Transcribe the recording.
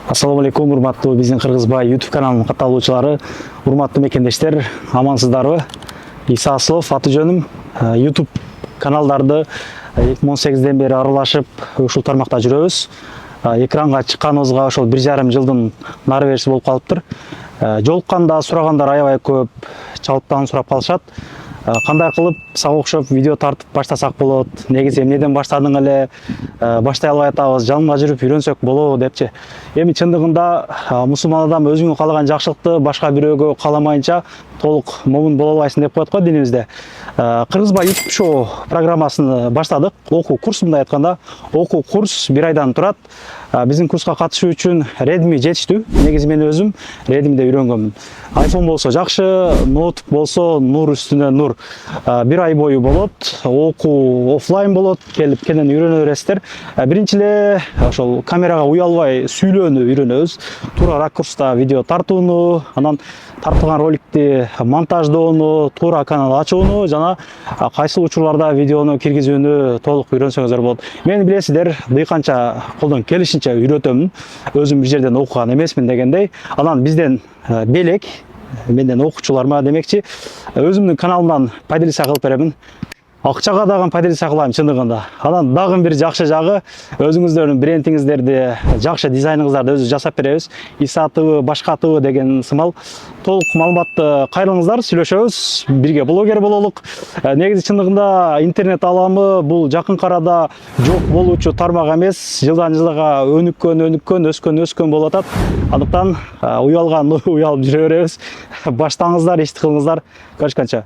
Ассаламу алейкум, урматтуу биздин Кыргызбай YouTube каналынын катталуучулары, урматтуу мекендештер, амансыздарбы? Иса Аслов аты жөнүм. YouTube каналдарды 2018ден бери аралашып, ушул тармакта жүрөбүз. Экранга чыкканыбызга ошол 1,5 жылдын нары бериси болуп калыптыр. Жолукканда сурагандар аябай көп, чалыптан сурап калышат. Кандай кылып сага окшоп видео тартып баштасак болот, негизи эмнеден баштадың эле, баштай албай атабыз, жанымга жүрүп үйрөнсөк болобу депчи. Эми чындыгында мусулман адам өзүңө каалаган жакшылыкты башка бирөөгө кааламайынча толук момун боло албайсың деп коет го динибизде. Кыргызбай YouTube шоу программасын баштадык. Окуу курс, мындай айтканда, окуу курс 1 айдан турат. Биздин курска катышуу үчүн Redmi жетиштүү. Негизи мен өзүм Redmi'де үйрөнгөнмүн. iPhone болсо жакшы, ноутбук болсо нур үстүнө нур. 1 ай бою болот. Окуу офлайн болот. Келип кенен үйрөнө бересиздер. Биринчи эле ошол камерага уялбай сүйлөөнү үйрөнөбүз. Туура ракурста видео тартууну, анан тартылган роликти монтаждоону, туура канал ачууну жана кайсыл учурларда видеону киргизүүнү толук үйрөнсөңүздөр болот. Мен билесиздер, дыйканча колдон келишинче үйрөтөмүн. Өзүм бир жерден окуган эмесмин дегендей. Анан бизден белек, менден окуучуларыма демекчи, өзүмдүн каналымдан пайдалыса кылып беремин. Акчага дагы пайдалыса кылайм чындыгында. Анан дагы бир жакшы жагы, өзүңүздөрдүн брендиңиздерди, жакшы дизайныңыздарды өзү жасап беребиз. Иса ТВ, башка ТВ деген сымал. Толук маалыматты кайрылыңыздар, сүйлөшөбүз, бирге блогер бололук. Негизи чындыгында интернет аламы бул жакын арада жок болуучу тармак эмес, жылдан жылга өскөн болуп атат. Андыктан уялган уялып жүрө беребиз. Баштаңыздар, ишти кылыңыздар. Көрүшкөнчө.